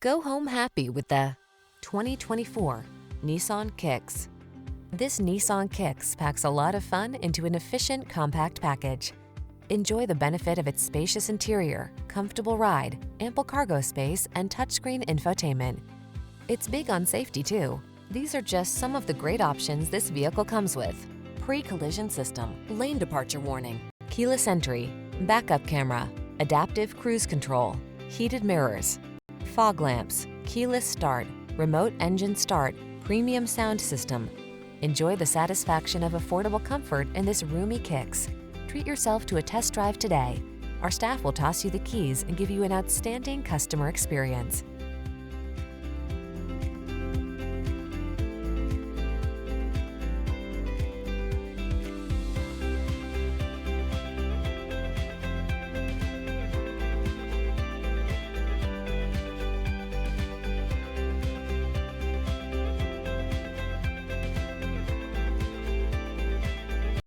Go home happy with the 2024 Nissan Kicks. This Nissan Kicks packs a lot of fun into an efficient, compact package. Enjoy the benefit of its spacious interior, comfortable ride, ample cargo space, and touchscreen infotainment. It's big on safety, too. These are just some of the great options this vehicle comes with: pre-collision system, lane departure warning, keyless entry, backup camera, adaptive cruise control, heated mirrors, fog lamps, keyless start, remote engine start, premium sound system. Enjoy the satisfaction of affordable comfort in this roomy Kicks. Treat yourself to a test drive today. Our staff will toss you the keys and give you an outstanding customer experience.